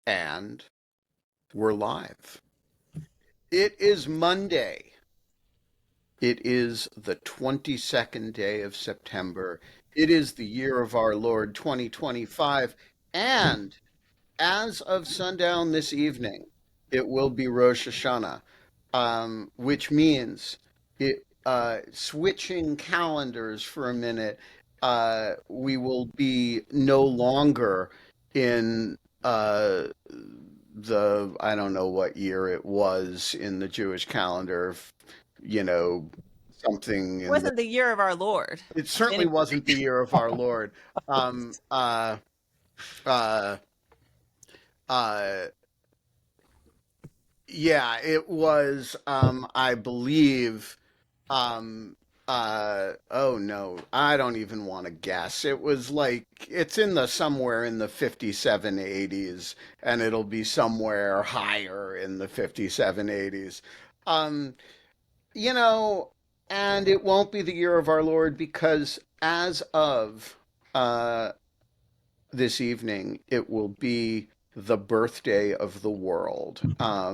And we're live. It is Monday. It is the 22nd day of September. It is the year of our Lord 2025. And as of sundown this evening, it will be Rosh Hashanah, which means switching calendars for a minute, we will be no longer in I don't know what year it was in the Jewish calendar, you know, something It in the, wasn't the year of our Lord. it certainly Anyway, wasn't the year of our Lord. Um, uh, uh, uh, yeah, it was, I believe, oh no, I don't even want to guess. It was like, it's in the somewhere in the 57 80s, and it'll be somewhere higher in the 57 80s. Um, you know, and it won't be the year of our Lord because as of uh, this evening, it will be the birthday of the world. Uh,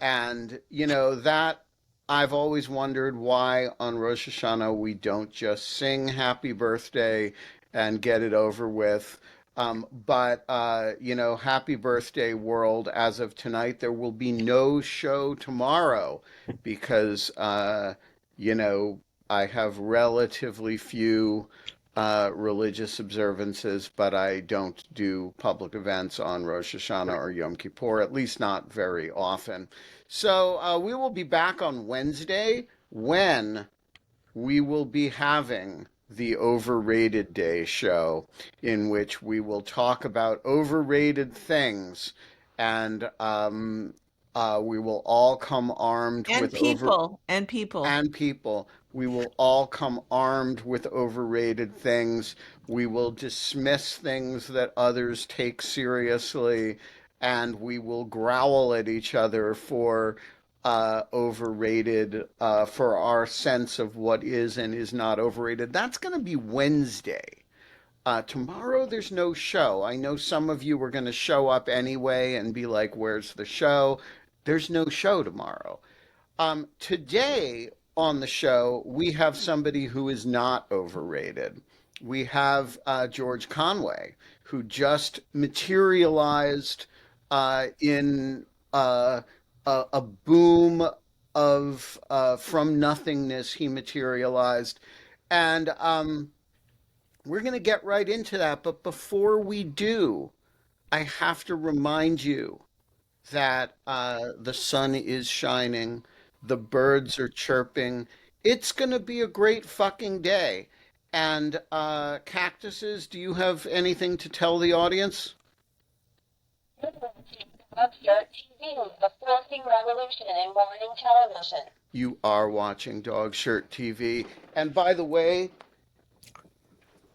and, that I've always wondered why on Rosh Hashanah we don't just sing happy birthday and get it over with. But happy birthday, world. As of tonight, there will be no show tomorrow because, you know, I have relatively few religious observances, but I don't do public events on Rosh Hashanah or Yom Kippur, at least not very often. So we will be back on Wednesday when we will be having the Overrated Day show, in which we will talk about overrated things, and we will all come armed and with over people, and people. and people. We will all come armed with overrated things. We will dismiss things that others take seriously, and we will growl at each other for overrated, for our sense of what is and is not overrated. That's going to be Wednesday. Tomorrow there's no show. I know some of you were going to show up anyway and be like, "Where's the show?" There's no show tomorrow. Today on the show, we have somebody who is not overrated. We have George Conway, who just materialized in a boom of from nothingness. He materialized, and we're going to get right into that. But before we do, I have to remind you that the sun is shining, the birds are chirping. It's going to be a great fucking day. And cactuses, do you have anything to tell the audience? Upstart TV, a floating revolution in morning television. You are watching Dog Shirt TV. And by the way,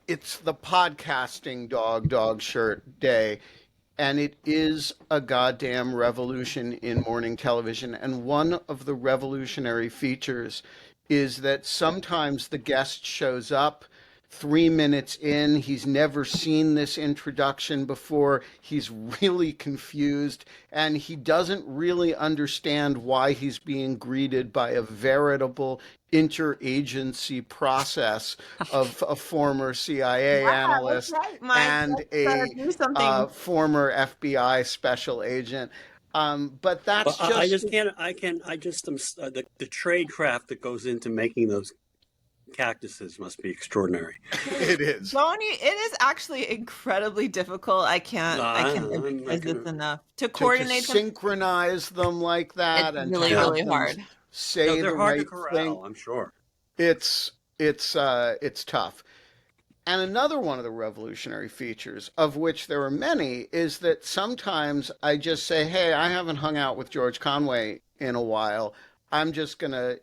it's the podcasting dog shirt day. And it is a goddamn revolution in morning television. And one of the revolutionary features is that sometimes the guest shows up 3 minutes in. He's never seen this introduction before. He's really confused and he doesn't really understand why he's being greeted by a veritable interagency process of a former CIA Yeah, that's analyst right, Mike. and Let's a do something. former FBI special agent. But Well, that's I just just can't. I just am. The trade craft that goes into making those cactuses must be extraordinary. it is. Don't you? It is actually incredibly difficult. I can't I'm emphasize not this gonna. enough. To To coordinate them, synchronize them like it's that and to really, Yeah, have really them hard. no, say the they're hard to right thing. corral. I'm sure. It's tough. And another one of the revolutionary features, of which there are many, is that sometimes I just say, "Hey, I haven't hung out with George Conway in a while. I'm just going to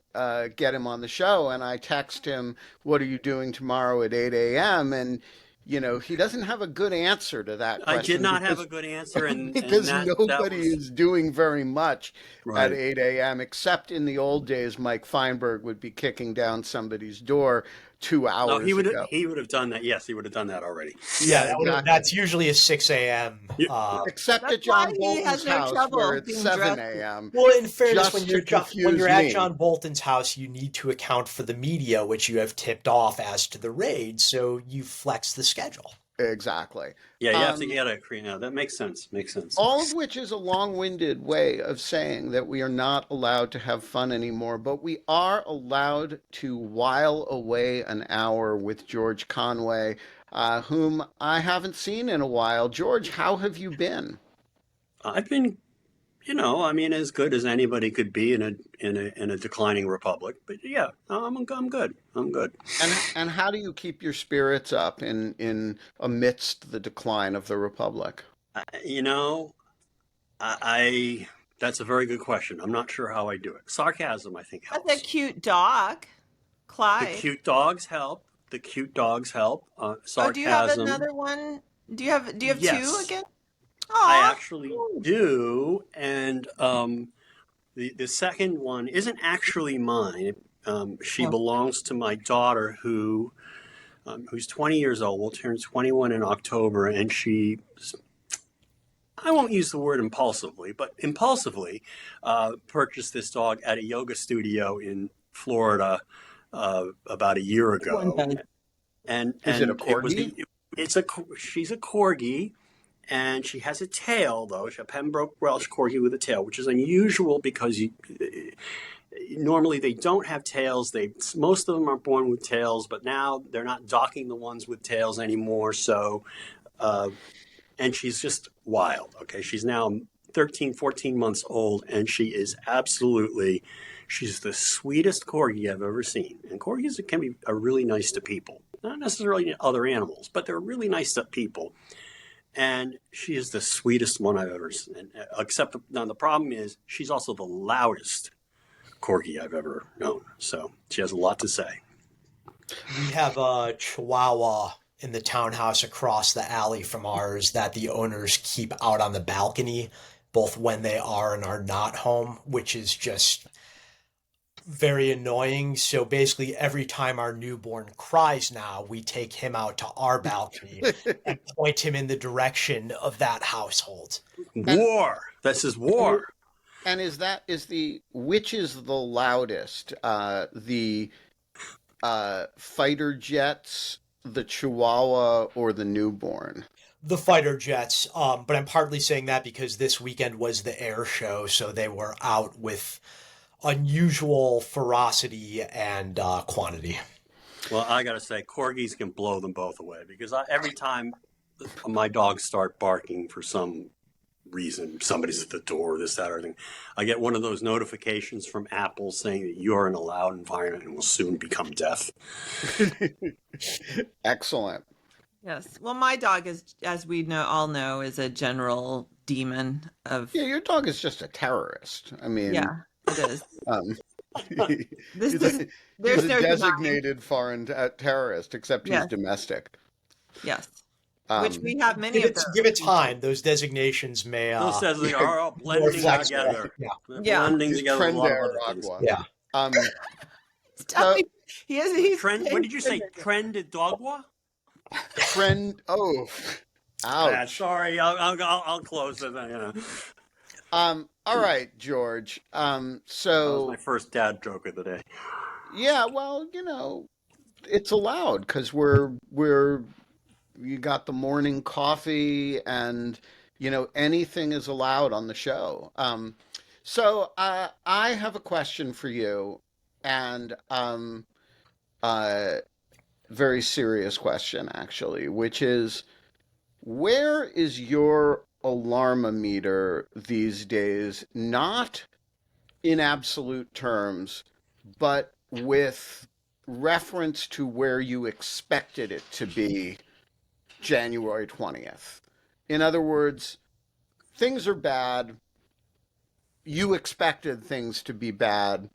get him on the show." And I text him, "What are you doing tomorrow at 8 a.m.?" And, he doesn't have a good answer to that I did question not have a because good answer, and because that nobody was is doing very much at right. 8 a.m. except in the old days, Mike Feinberg would be kicking down somebody's door 2 hours ago. He would have done that. Yes, he would have done that already. Yeah, Exactly. that's usually a 6 a.m. Yeah. Except That's at John why he has Bolton's no house trouble where it's being 7 dressed. a.m. Well, in fairness, just to when confuse you're at me. John Bolton's house, you need to account for the media, which you have tipped off as to the raid, so you flex the schedule. Exactly. Yeah, you have to get a now. That makes sense. Makes sense. All of which is a long-winded way of saying that we are not allowed to have fun anymore, but we are allowed to while away an hour with George Conway, whom I haven't seen in a while. George, how have you been? I've been, I mean, as good as anybody could be in a declining republic. But yeah, I'm good. I'm good. And how do you keep your spirits up in amidst the decline of the republic? You know, I that's a very good question. I'm not sure how I do it. Sarcasm, I think, helps. That's a cute dog, The Clyde. cute dogs help. Oh, do you have Sarcasm. another one? Do you have Yes. two again? I Aw. actually do, and the second one isn't actually mine. She Oh. belongs to my daughter, who's 20 years old. Will turn 21 in October, and I won't use the word impulsively, but impulsively purchased this dog at a yoga studio in Florida about a year ago. And Is it a corgi? corgi? She's a corgi, and she has a tail though. She's a Pembroke Welsh corgi with a tail, which is unusual because normally they don't have tails. Most of them are born with tails, but now they're not docking the ones with tails anymore. So, and she's just wild. Okay, she's now 13, 14 months old, and she's the sweetest corgi I've ever seen. And corgis are really nice to people. Not necessarily other animals, but they're really nice to people. And she is the sweetest one I've ever seen. Except now the problem is she's also the loudest corgi I've ever known. So she has a lot to say. We have a Chihuahua in the townhouse across the alley from ours that the owners keep out on the balcony, both when they are and are not home, which is just very annoying. So basically every time our newborn cries now, we take him out to our balcony and point him in the direction of that household. War. This is war. And which is the loudest? The fighter jets, the Chihuahua, or the newborn? The fighter jets, but I'm partly saying that because this weekend was the air show, so they were out with unusual ferocity and quantity. Well, I got to say, corgis can blow them both away because every time my dogs start barking for some reason, somebody's at the door, this, that, or thing, I get one of those notifications from Apple saying that you are in a loud environment and will soon become deaf. Excellent. Yes. Well, my dog is, as we all know, is a general demon of. Yeah, your dog is just a terrorist. I mean, Yeah, it is. He's a There's no denying. designated foreign terrorist, except he's Yes. domestic. Yes. Which we have many Give of those. it time. Those designations may. Those says they are all blending flexible. together. Yeah. They're Yeah. blending He's together with a lot of Trend other things. Agua. Yeah. So, He's Trend, what did you say? Trend Dogwa? friend. Oh, ouch. Sorry, I'll close it. All right, George. That was So my first dad joke of the day. yeah, well, it's allowed because you got the morning coffee, and anything is allowed on the show. So I have a question for you, and very serious question actually, which is, where is your alarmometer these days? Not in absolute terms, but with reference to where you expected it to be January 20th. In other words, things are bad. You expected things to be bad.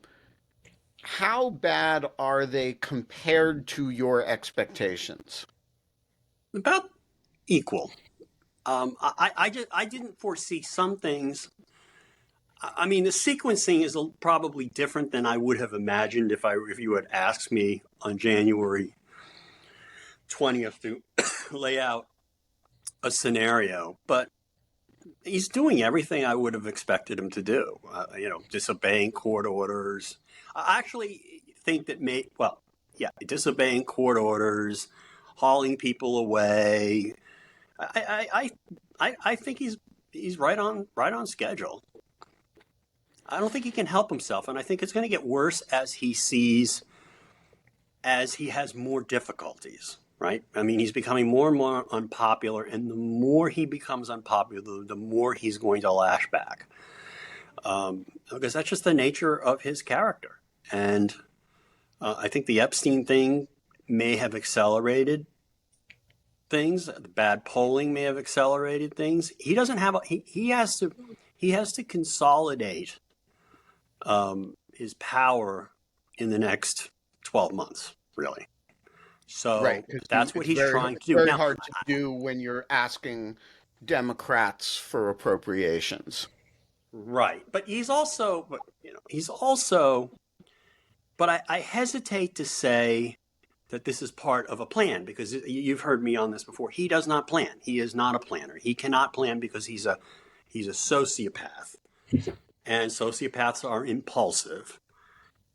How bad are they compared to your expectations? About equal. I didn't foresee some things. I mean, the sequencing is probably different than I would have imagined if you had asked me on January 20th to lay out a scenario, but he's doing everything I would have expected him to do. Disobeying court orders. I actually think that disobeying court orders, hauling people away. I think he's right on schedule. I don't think he can help himself, and I think it's going to get worse as he has more difficulties. Right? I mean, he's becoming more and more unpopular, and the more he becomes unpopular, the more he's going to lash back. Because that's just the nature of his character. And I think the Epstein thing may have accelerated things. The bad polling may have accelerated things. He doesn't have he has to consolidate his power in the next 12 months, really. So Right, that's what he's trying to do. Very now, hard to do when you're asking Democrats for appropriations. Right, but but I hesitate to say that this is part of a plan, because you've heard me on this before. He does not plan. He is not a planner. He cannot plan because he's a sociopath, and sociopaths are impulsive.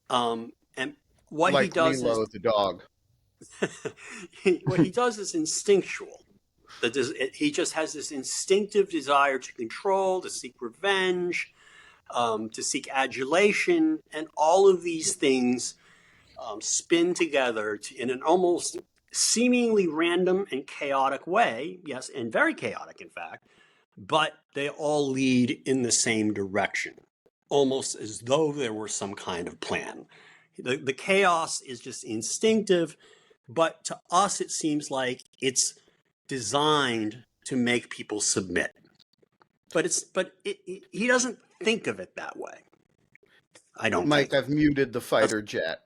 And what like he does Milo is the dog. what he does is instinctual. He just has this instinctive desire to control, to seek revenge, to seek adulation, and all of these things spin together in an almost seemingly random and chaotic way. Yes, and very chaotic, in fact, but they all lead in the same direction, almost as though there were some kind of plan. The chaos is just instinctive, but to us it seems like it's designed to make people submit. But he doesn't think of it that way. I don't Mike, think. I've muted the fighter jet.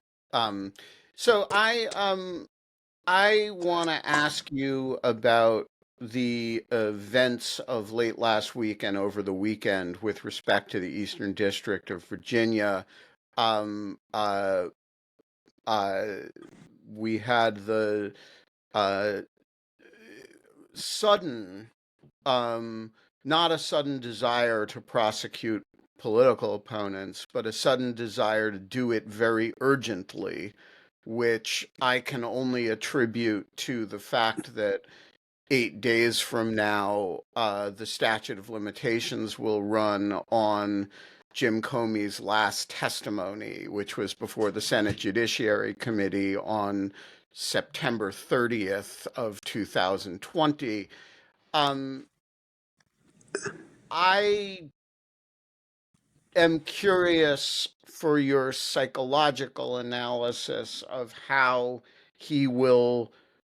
So I want to ask you about the events of late last week and over the weekend with respect to the Eastern District of Virginia. We had the sudden, not a sudden desire to prosecute political opponents, but a sudden desire to do it very urgently, which I can only attribute to the fact that 8 days from now, the statute of limitations will run on Jim Comey's last testimony, which was before the Senate Judiciary Committee on September 30th of 2020. I am curious for your psychological analysis of how he will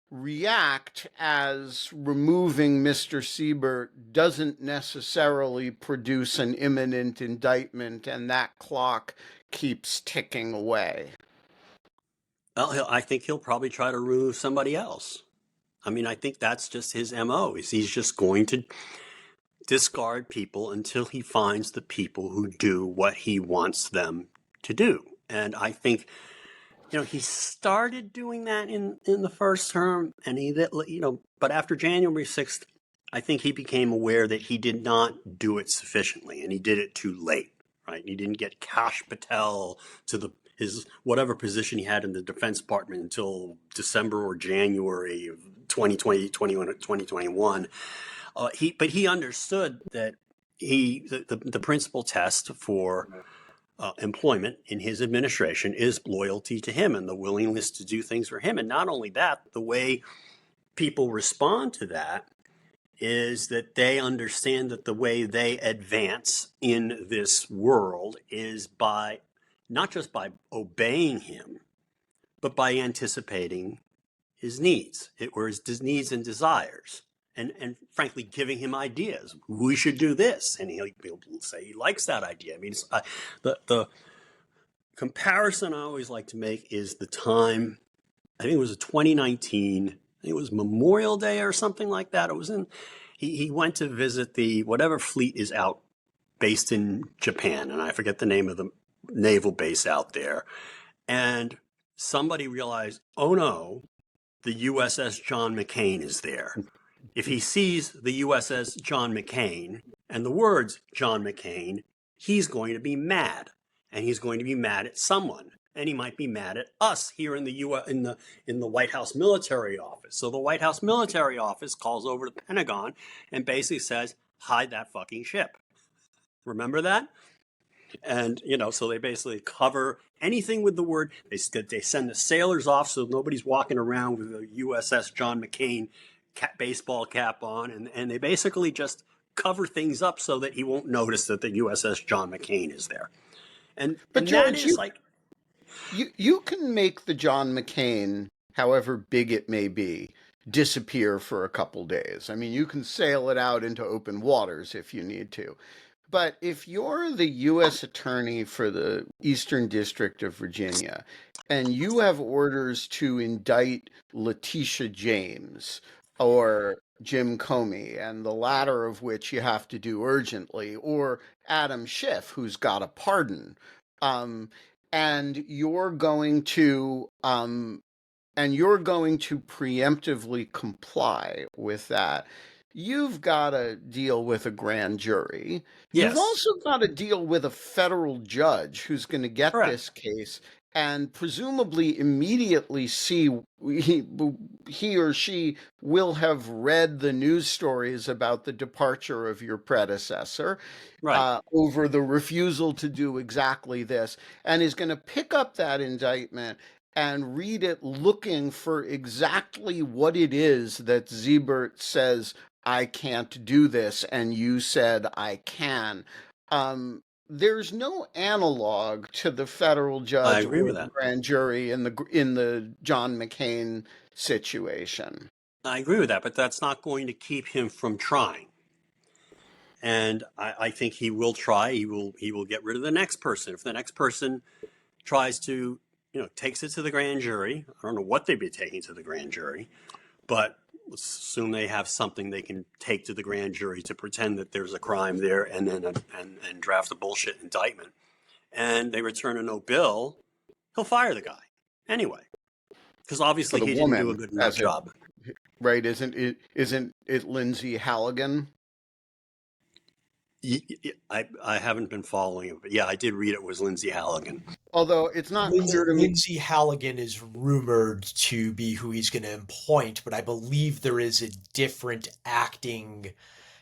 react, as removing Mr. Siebert doesn't necessarily produce an imminent indictment, and that clock keeps ticking away. Well, I think he'll probably try to remove somebody else. I mean, I think that's just his MO. He's just going to discard people until he finds the people who do what he wants them to do. And I think, he started doing that in the first term, and but after January 6th, I think he became aware that he did not do it sufficiently, and he did it too late, right? He didn't get Kash Patel to his whatever position he had in the Defense Department until December or January of 2021. But he understood that the principal test for employment in his administration is loyalty to him and the willingness to do things for him. And not only that, the way people respond to that is that they understand that the way they advance in this world is by not just by obeying him, but by anticipating his needs, or his needs and desires. And frankly, giving him ideas. We should do this. And he'll say he likes that idea. I mean, the comparison I always like to make is the time, I think it was 2019, I think it was Memorial Day or something like that. It was he went to visit the, whatever fleet is out based in Japan. And I forget the name of the naval base out there. And somebody realized, oh no, the USS John McCain is there. If he sees the USS John McCain and the words John McCain, he's going to be mad, and he's going to be mad at someone, and he might be mad at us here in the in the White House military office. So the White House military office calls over to the Pentagon and basically says, "Hide that fucking ship." Remember that? And, so they basically cover anything with the word. They send the sailors off so nobody's walking around with a USS John McCain baseball cap on. And they basically just cover things up so that he won't notice that the USS John McCain is there. But and George, that is like... You can make the John McCain, however big it may be, disappear for a couple days. I mean, you can sail it out into open waters if you need to. But if you're the U.S. Attorney for the Eastern District of Virginia and you have orders to indict Letitia James or Jim Comey, and the latter of which you have to do urgently, or Adam Schiff, who's got a pardon, and you're going to preemptively comply with that, you've got to deal with a grand jury. Yes. You've also got to deal with a federal judge who's going to get Correct. this case and presumably immediately see he or she will have read the news stories about the departure of your predecessor, Right. over the refusal to do exactly this, and is going to pick up that indictment and read it looking for exactly what it is that Siebert says, "I can't do this," and you said, "I can." There's no analog to the federal I judge agree or with the that. grand jury in the John McCain situation. I agree with that, but that's not going to keep him from trying. And I think he will try. He will get rid of the next person. If the next person tries to, takes it to the grand jury, I don't know what they'd be taking to the grand jury, but let's assume they have something they can take to the grand jury to pretend that there's a crime there, and then and draft a bullshit indictment, and they return a no bill, he'll fire the guy anyway, because obviously But a he didn't do a woman, good enough job. right? Isn't it Lindsay Halligan? I haven't been following it, but yeah, I did read it was Lindsay Halligan. Although it's not clear to me. Lindsay Halligan is rumored to be who he's going to appoint, but I believe there is a different acting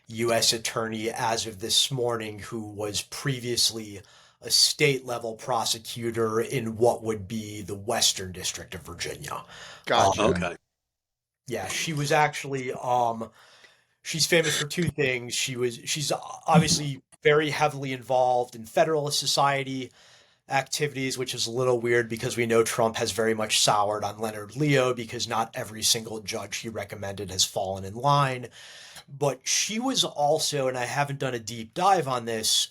U.S. attorney as of this morning who was previously a state-level prosecutor in what would be the Western District of Virginia. Gotcha. Okay. Yeah, she was actually she's famous for two things. She's obviously very heavily involved in Federalist Society activities, which is a little weird because we know Trump has very much soured on Leonard Leo because not every single judge he recommended has fallen in line. But she was also, and I haven't done a deep dive on this,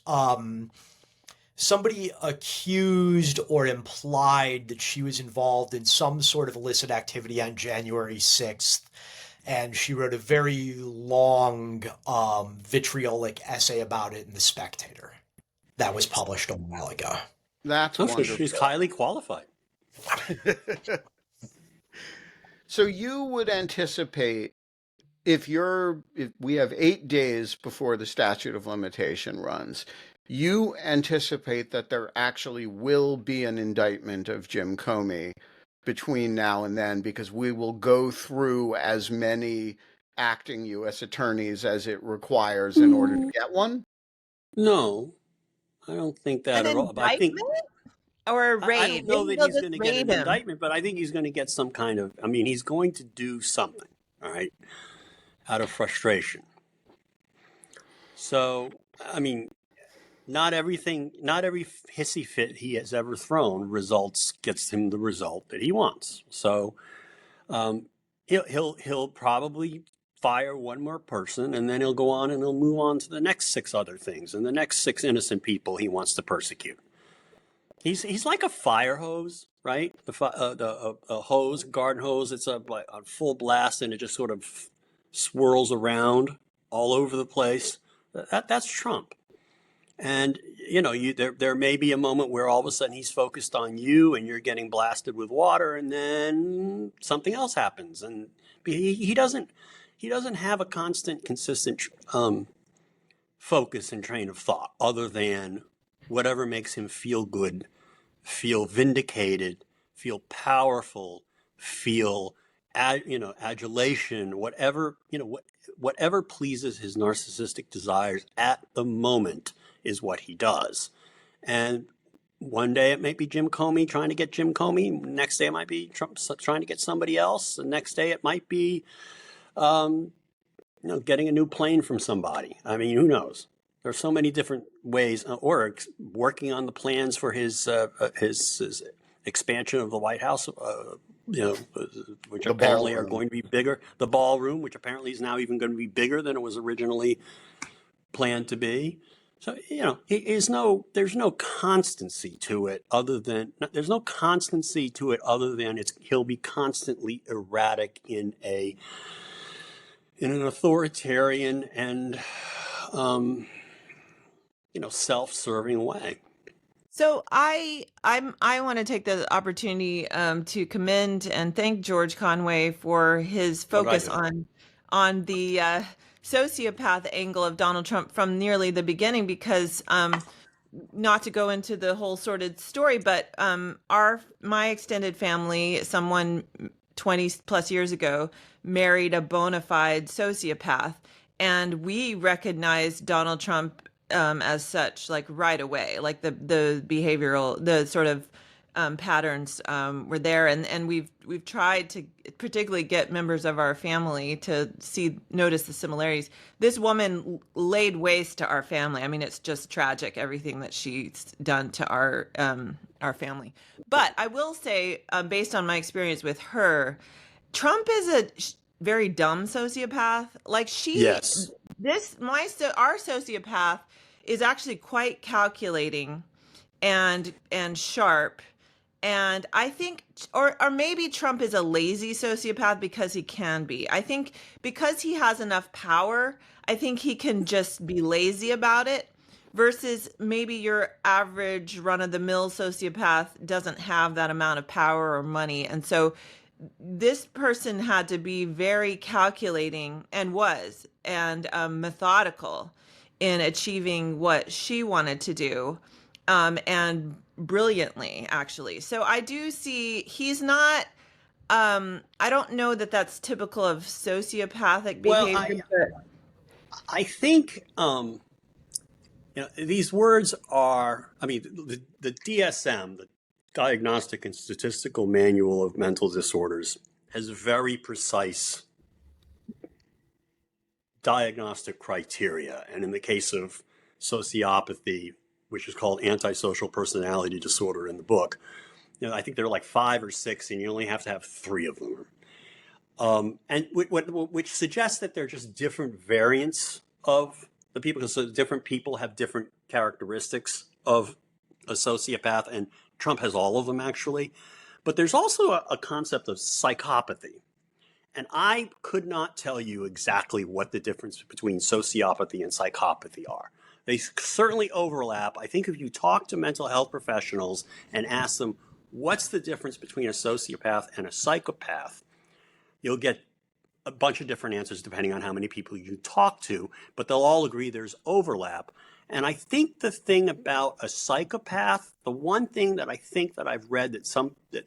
somebody accused or implied that she was involved in some sort of illicit activity on January 6th. And she wrote a very long, vitriolic essay about it in The Spectator that was published a while ago. That's wonderful. She's highly qualified. So you would anticipate if we have 8 days before the statute of limitation runs, you anticipate that there actually will be an indictment of Jim Comey between now and then, because we will go through as many acting U.S. attorneys as it requires in order to get one? No, I don't think that An at all. But I think indictment or a raid? I don't know Maybe that they'll he's just going to get raid an him. indictment, but I think he's going to get some kind of. I mean, he's going to do something, all right, out of frustration. So, I mean, not every hissy fit he has ever thrown gets him the result that he wants. So, he'll probably fire one more person, and then he'll go on and he'll move on to the next 6 other things and the next 6 innocent people he wants to persecute. He's like a fire hose, right? A hose, garden hose. It's on full blast, and it just sort of swirls around all over the place. That's Trump. And there may be a moment where all of a sudden he's focused on you and you're getting blasted with water, and then something else happens, and he doesn't have a constant, consistent focus and train of thought other than whatever makes him feel good, feel vindicated, feel powerful, feel adulation, whatever pleases his narcissistic desires at the moment is what he does. And one day it may be Jim Comey trying to get Jim Comey. Next day it might be Trump trying to get somebody else. The next day it might be, getting a new plane from somebody. I mean, who knows? There's so many different ways, or working on the plans for his expansion of the White House, which apparently are going to be bigger. The ballroom, which apparently is now even going to be bigger than it was originally planned to be. So, there's no constancy to it other than he'll be constantly erratic in an authoritarian and, self-serving way. So I want to take the opportunity to commend and thank George Conway for his focus on the sociopath angle of Donald Trump from nearly the beginning, because not to go into the whole sordid story, but my extended family, someone 20 plus years ago, married a bona fide sociopath, and we recognized Donald Trump as such, like right away, like the behavioral, the sort of patterns were there, and we've tried to particularly get members of our family to notice the similarities. This woman laid waste to our family. I mean, it's just tragic, everything that she's done to our family. But I will say, based on my experience with her, Trump is a very dumb sociopath. Like Yes. Our sociopath is actually quite calculating and sharp. And I think, or maybe Trump is a lazy sociopath because he can be. I think because he has enough power, I think he can just be lazy about it, versus maybe your average run-of-the-mill sociopath doesn't have that amount of power or money. And so this person had to be very calculating, and methodical in achieving what she wanted to do, and brilliantly, actually. So I do see he's not, I don't know that that's typical of sociopathic behavior. I think, these words are, the DSM, the Diagnostic and Statistical Manual of Mental Disorders, has very precise diagnostic criteria. And in the case of sociopathy, which is called antisocial personality disorder in the book, I think there are like 5 or 6, and you only have to have 3 of them. And which suggests that they're just different variants of the people, because different people have different characteristics of a sociopath, and Trump has all of them, actually. But there's also a concept of psychopathy. And I could not tell you exactly what the difference between sociopathy and psychopathy are. They certainly overlap. I think if you talk to mental health professionals and ask them, what's the difference between a sociopath and a psychopath, you'll get a bunch of different answers depending on how many people you talk to, but they'll all agree there's overlap. And I think the thing about a psychopath, the one thing that I think that I've read that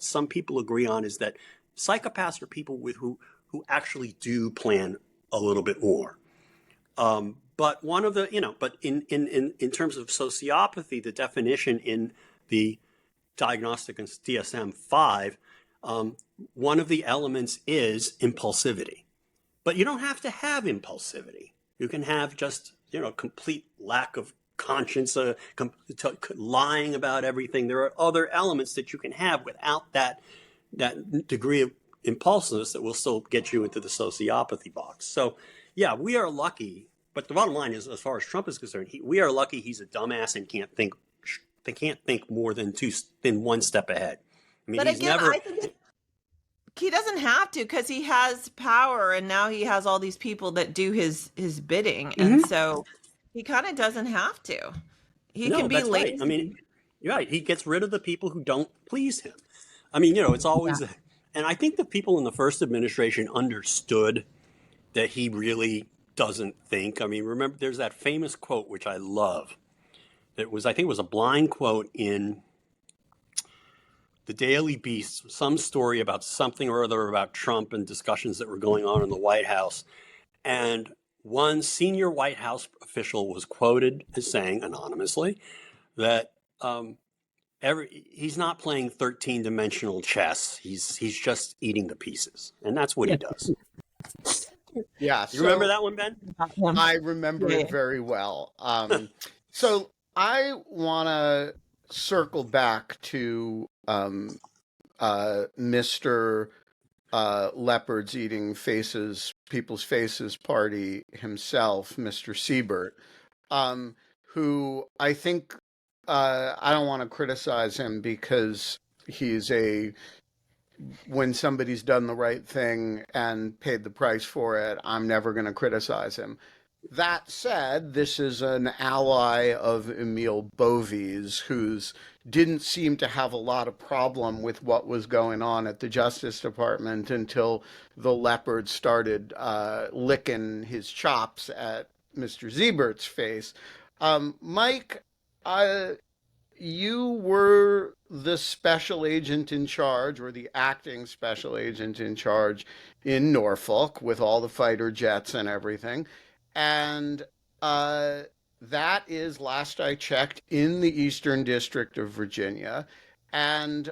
some people agree on, is that psychopaths are people who actually do plan a little bit more. But one of the, but in terms of sociopathy, the definition in the Diagnostic and DSM-5, one of the elements is impulsivity. But you don't have to have impulsivity. You can have just, complete lack of conscience, lying about everything. There are other elements that you can have without that degree of impulsiveness that will still get you into the sociopathy box. So, yeah, we are lucky. But the bottom line is, as far as Trump is concerned, we are lucky he's a dumbass and can't think more than one step ahead. I mean, I think he doesn't have to, because he has power, and now he has all these people that do his bidding, and so he kind of doesn't have to. He can No, be that's right. I lazy. mean, you're right. He gets rid of the people who don't please him. I mean, it's Yeah. always, and I think the people in the first administration understood that he really doesn't think. I mean, remember, there's that famous quote, which I love. I think it was a blind quote in the Daily Beast, some story about something or other about Trump and discussions that were going on in the White House. And one senior White House official was quoted as saying anonymously that he's not playing 13-dimensional chess. He's just eating the pieces, and that's what he Yeah. does. Yeah, You remember so that one, Ben? I remember Yeah, it yeah. very well. So I want to circle back to Mr. Leopard's eating people's faces party himself, Mr. Siebert, who I think I don't want to criticize him because he's when somebody's done the right thing and paid the price for it, I'm never going to criticize him. That said, this is an ally of Emile Bovie's, who's didn't seem to have a lot of problem with what was going on at the Justice Department until the leopard started licking his chops at Mr. Ziebert's face. Mike, uh, you were the special agent in charge, or the acting special agent in charge in Norfolk with all the fighter jets and everything. And uh, that is, last I checked, in the Eastern District of Virginia. And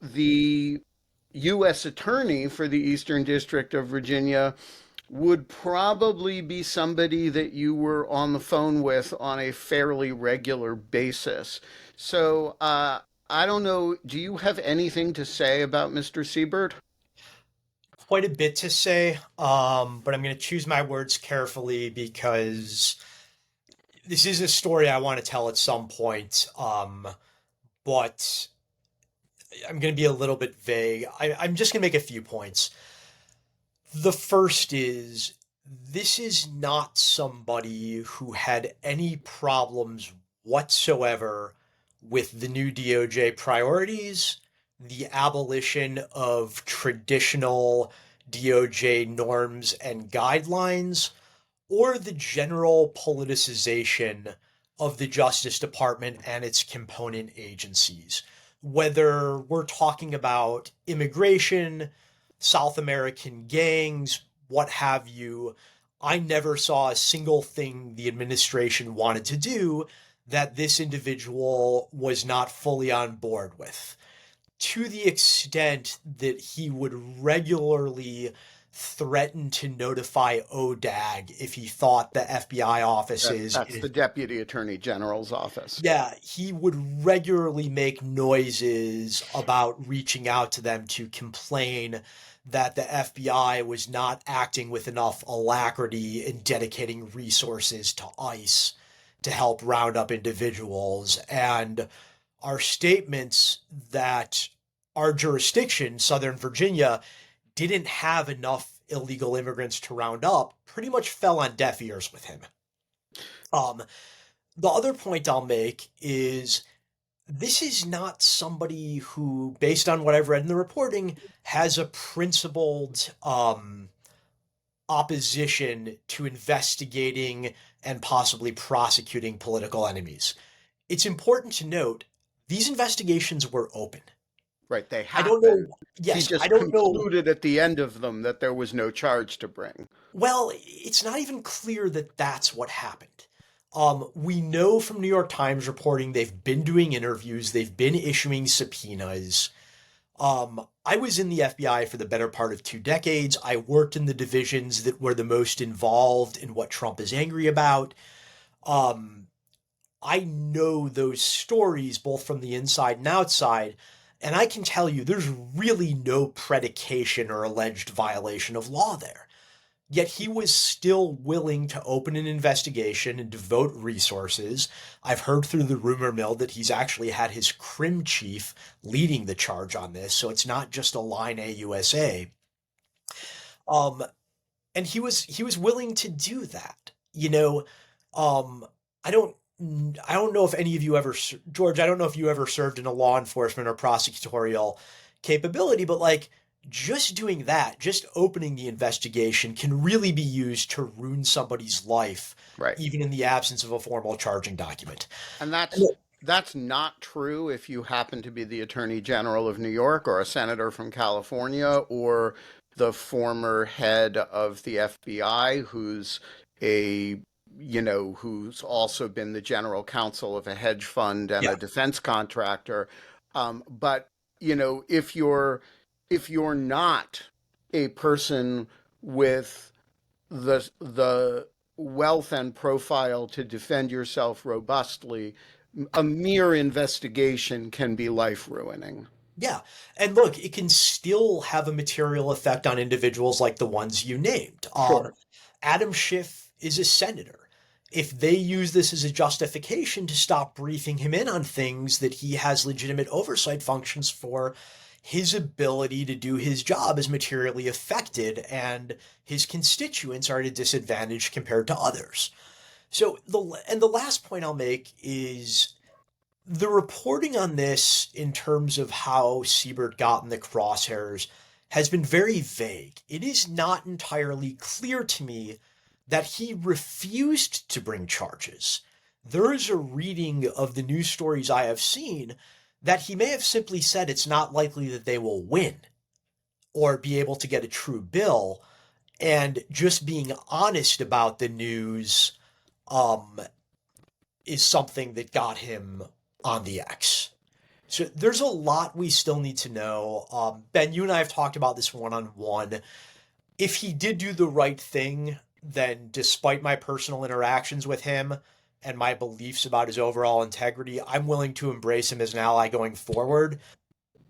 the U.S. Attorney for the Eastern District of Virginia would probably be somebody that you were on the phone with on a fairly regular basis. So I don't know. Do you have anything to say about Mr. Siebert? Quite a bit to say, but I'm going to choose my words carefully because this is a story I want to tell at some point. But I'm going to be a little bit vague. I'm just going to make a few points. The first is this is not somebody who had any problems whatsoever with the new DOJ priorities, the abolition of traditional DOJ norms and guidelines, or the general politicization of the Justice Department and its component agencies. Whether we're talking about immigration, South American gangs, what have you, I never saw a single thing the administration wanted to do that this individual was not fully on board with. To the extent that he would regularly threaten to notify ODAG if he thought the FBI offices. That's the Deputy Attorney General's office. Yeah, he would regularly make noises about reaching out to them to complain that the FBI was not acting with enough alacrity in dedicating resources to ICE to help round up individuals. And our statements that our jurisdiction, Southern Virginia, didn't have enough illegal immigrants to round up pretty much fell on deaf ears with him. The other point I'll make is this is not somebody who, based on what I've read in the reporting, has a principled opposition to investigating and possibly prosecuting political enemies. It's important to note these investigations were open. Right, they I don't know. happened. He Yes, I just don't know. concluded at the end of them that there was no charge to bring. Well, it's not even clear that that's what happened. We know from New York Times reporting they've been doing interviews, they've been issuing subpoenas. I was in the FBI for the better part of 2 decades. I worked in the divisions that were the most involved in what Trump is angry about. I know those stories both from the inside and outside, and I can tell you there's really no predication or alleged violation of law there. Yet he was still willing to open an investigation and devote resources. I've heard through the rumor mill that he's actually had his crim chief leading the charge on this, so it's not just a line AUSA. And he was willing to do that. I don't I don't know if any of you ever, George, I don't know if you ever served in a law enforcement or prosecutorial capability, but like just doing that, just opening the investigation can really be used to ruin somebody's life, Right. even in the absence of a formal charging document. And that's not true if you happen to be the Attorney General of New York or a senator from California or the former head of the FBI who's a who's also been the general counsel of a hedge fund and Yeah. a defense contractor. But if you're not a person with the wealth and profile to defend yourself robustly, a mere investigation can be life ruining. Yeah. And look, it can still have a material effect on individuals like the ones you named. Sure. Adam Schiff is a senator. If they use this as a justification to stop briefing him in on things that he has legitimate oversight functions for, his ability to do his job is materially affected and his constituents are at a disadvantage compared to others. So the last point I'll make is the reporting on this in terms of how Siebert got in the crosshairs has been very vague. It is not entirely clear to me that he refused to bring charges. There is a reading of the news stories I have seen that he may have simply said it's not likely that they will win or be able to get a true bill, and just being honest about the news is something that got him on the X. So there's a lot we still need to know. Ben, you and I have talked about this one-on-one. If he did do the right thing, then despite my personal interactions with him and my beliefs about his overall integrity, I'm willing to embrace him as an ally going forward.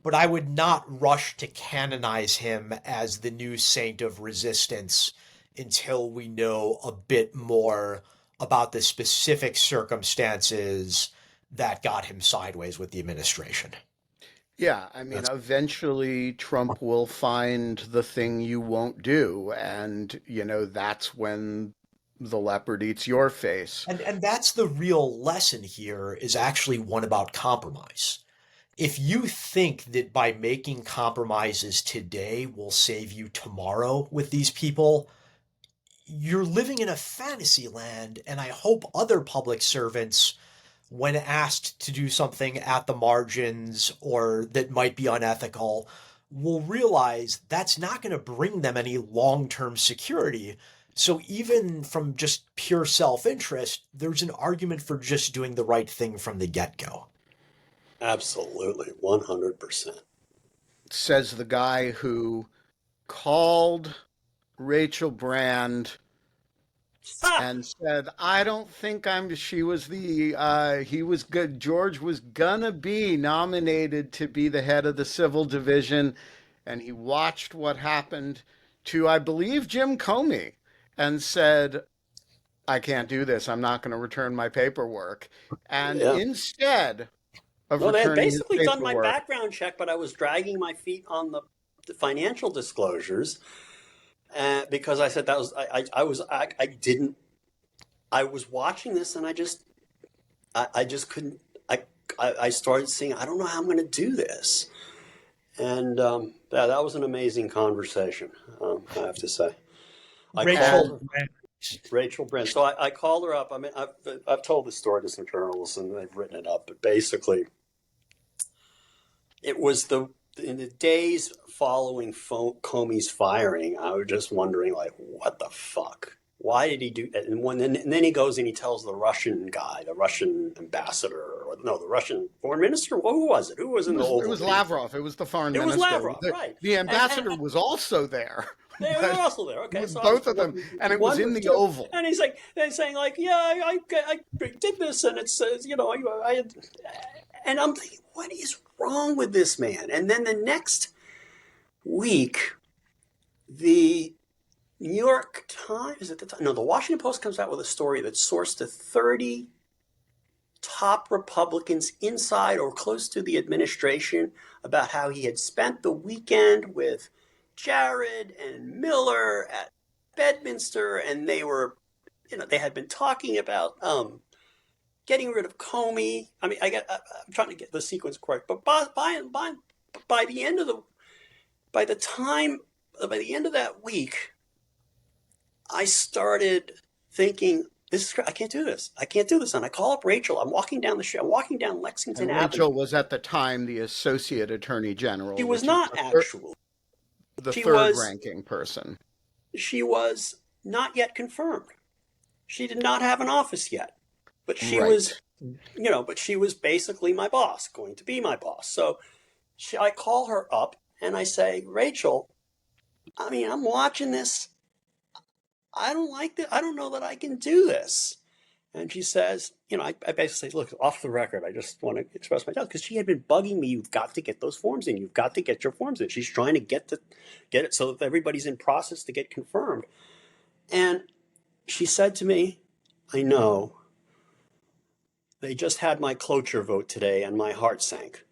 But I would not rush to canonize him as the new saint of resistance until we know a bit more about the specific circumstances that got him sideways with the administration. Yeah, I mean, eventually Trump will find the thing you won't do, and that's when the leopard eats your face. And that's the real lesson here, is actually one about compromise. If you think that by making compromises today will save you tomorrow with these people, you're living in a fantasy land, and I hope other public servants, when asked to do something at the margins or that might be unethical, will realize that's not going to bring them any long-term security. So even from just pure self-interest, there's an argument for just doing the right thing from the get-go. Absolutely, 100%. Says the guy who called Rachel Brand and said, I don't think she was he was good. George was gonna be nominated to be the head of the civil division. And he watched what happened to, I believe, Jim Comey and said, I can't do this. I'm not going to return my paperwork. And instead of they had returning his basically done my paperwork, background check, but I was dragging my feet on the financial disclosures. Because I said I was watching this and I just couldn't. I started seeing, I don't know how I'm going to do this, and that was an amazing conversation. I have to say, Rachel Brent. So I called her up. I mean, I've told this story to some journalists and they've written it up, but basically, it was in the days following Comey's firing, I was just wondering, like, what the fuck? Why did he do that? And then he goes and he tells the Russian guy, the Russian ambassador, the Russian foreign minister. Who was it? Who was in the Oval? It was Lavrov. It was the foreign minister. It was Lavrov, right. The ambassador was also there. They were also there. Okay, so both of them, and it was in the Oval. And he's saying, yeah, I did this, and it's I had, and I'm thinking, what is wrong with this man? And then the next week, the New York Times the Washington Post comes out with a story that's sourced to 30 top Republicans inside or close to the administration about how he had spent the weekend with Jared and Miller at Bedminster, and they were, they had been talking about getting rid of Comey. I mean, I'm trying to get the sequence correct, but by the end of the by the time by the end of that week, I started thinking, I can't do this. I can't do this. And I call up Rachel. I'm walking down the street. I'm walking down Lexington And Avenue. Rachel was at the time the Associate Attorney General, She was which is not actually. the She third was ranking person. she was not yet confirmed. She did not have an office yet, but she Right. was, but she was basically my boss, going to be my boss. So I call her up and I say, Rachel, I mean, I'm watching this. I don't like that. I don't know that I can do this. And she says, I basically say, look, off the record, I just want to express my doubt, because she had been bugging me. You've got to get those forms in. You've got to get your forms in. She's trying to get it so that everybody's in process to get confirmed. And she said to me, I know. They just had my cloture vote today and my heart sank.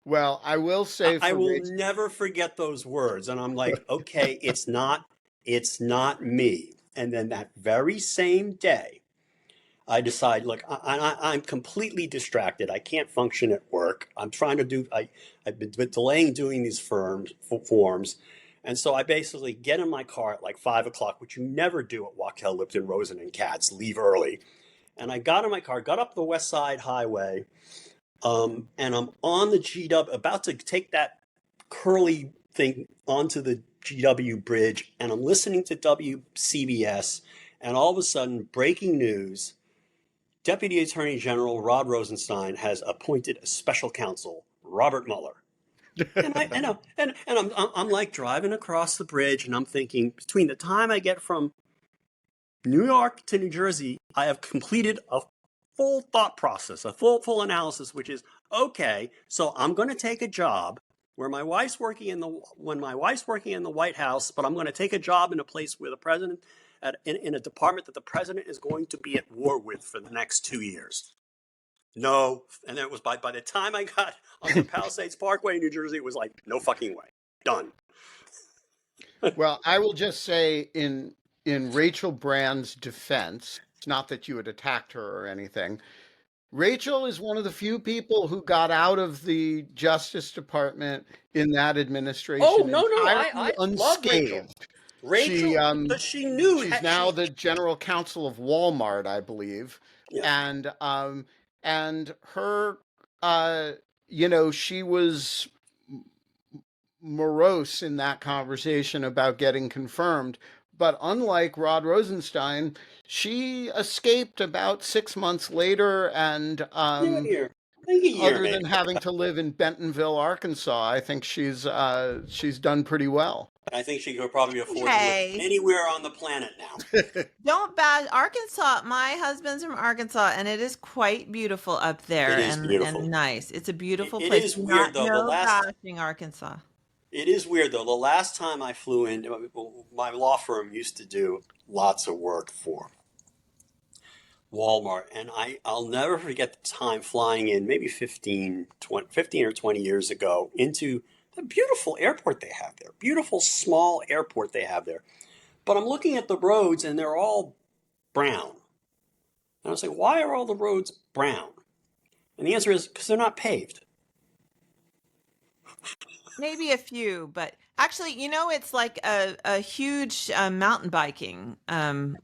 Well, I will say I will Rachel, never forget those words. And I'm like, okay, it's not me. And then that very same day, I decide, look, I'm completely distracted. I can't function at work. I'm trying to I've been delaying doing these forms. And so I basically get in my car at like 5 o'clock, which you never do at Wachtel, Lipton, Rosen, and Katz, leave early. And I got in my car, got up the West Side Highway, and I'm on the GW, about to take that curly thing onto the GW bridge, and I'm listening to WCBS, and all of a sudden, breaking news, Deputy Attorney General Rod Rosenstein has appointed a special counsel, Robert Mueller. And I'm like driving across the bridge, and I'm thinking, between the time I get from New York to New Jersey, I have completed a full thought process, a full analysis, which is, okay, so I'm going to take a job where my wife's working in the White House, but I'm going to take a job in a place where the president, in a department that the president is going to be at war with for the next 2 years. No, and it was by the time I got on the Palisades Parkway in New Jersey, it was like, no fucking way, done. Well, I will just say in Rachel Brand's defense, not that you had attacked her or anything, Rachel is one of the few people who got out of the Justice Department in that administration entirely I love unscathed. Rachel, because she knew She's now the general counsel of Walmart, I believe, yeah. and her, she was morose in that conversation about getting confirmed. But unlike Rod Rosenstein, she escaped about 6 months later, and Year. I think a year, other than maybe. having to live in Bentonville, Arkansas, I think she's done pretty well. I think she could probably afford to live Hey, anywhere on the planet now. don't bash Arkansas. My husband's from Arkansas, and it is quite beautiful up there, It is beautiful. and nice. It's a beautiful It place. is Do weird, though. no bashing Arkansas. It is weird, though. The last time I flew in, my law firm used to do lots of work for Walmart, and I'll never forget the time flying in, maybe 15 or 20 years ago, into the beautiful airport they have there, beautiful small airport they have there. But I'm looking at the roads, and they're all brown. And I was like, why are all the roads brown? And the answer is because they're not paved. Maybe a few, but actually, it's like a huge mountain biking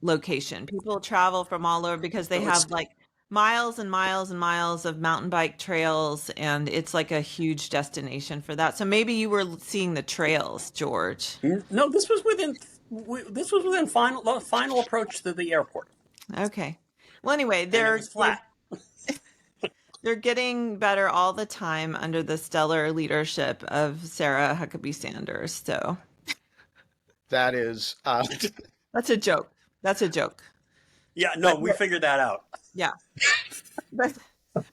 location. People travel from all over because they have like miles and miles and miles of mountain bike trails, and it's like a huge destination for that. So maybe you were seeing the trails, George. No, this was within final approach to the airport. Okay. Well, anyway, And it was flat. they're getting better all the time under the stellar leadership of Sarah Huckabee Sanders. So That is that's a joke. That's a joke. Yeah, no, we figured that out. Yeah. But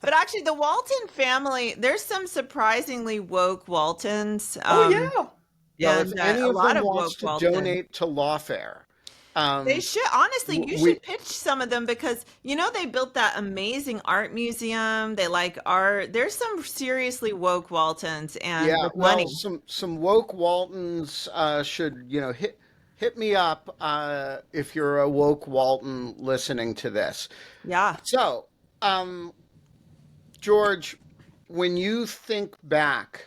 actually, the Walton family, there's some surprisingly woke Waltons. well, if any a of lot them of wants woke to Waltons. donate to lawfare, They should, honestly, you we- should pitch some of them because, they built that amazing art museum. They like art. There's some seriously woke Waltons and yeah, with well, money. some woke Waltons should hit hit me up if you're a woke Walton listening to this. Yeah. So, um, George, when you think back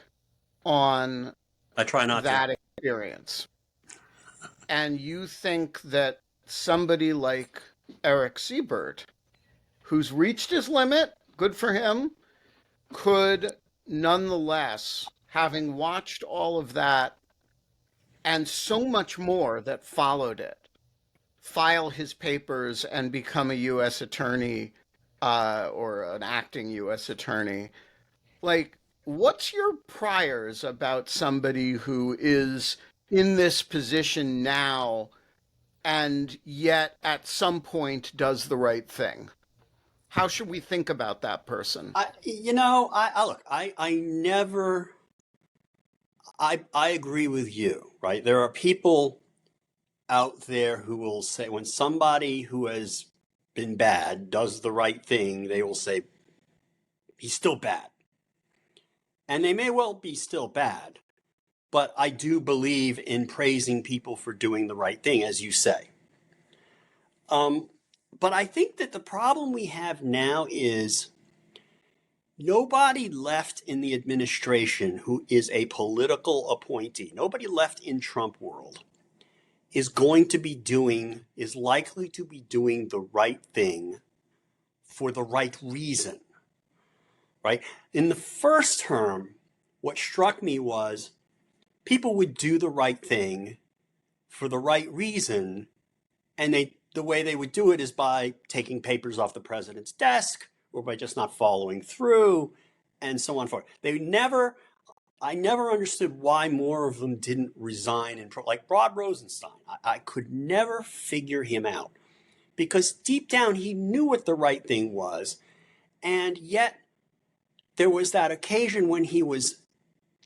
on I try not to. that experience, and you think that somebody like Eric Siebert, who's reached his limit, good for him, could nonetheless, having watched all of that and so much more that followed it, file his papers and become a U.S. attorney or an acting U.S. attorney. Like, what's your priors about somebody who is in this position now and yet at some point does the right thing? How should we think about that person? I never, I agree with you, right? There are people out there who will say when somebody who has been bad does the right thing, they will say he's still bad. And they may well be still bad, but I do believe in praising people for doing the right thing, as you say. But I think that the problem we have now is nobody left in the administration who is a political appointee, nobody left in Trump world is likely to be doing the right thing for the right reason, right? In the first term, what struck me was people would do the right thing for the right reason, and the way they would do it is by taking papers off the president's desk or by just not following through and so on and forth. I never understood why more of them didn't resign. Like Rod Rosenstein, I could never figure him out because deep down he knew what the right thing was. And yet there was that occasion when he was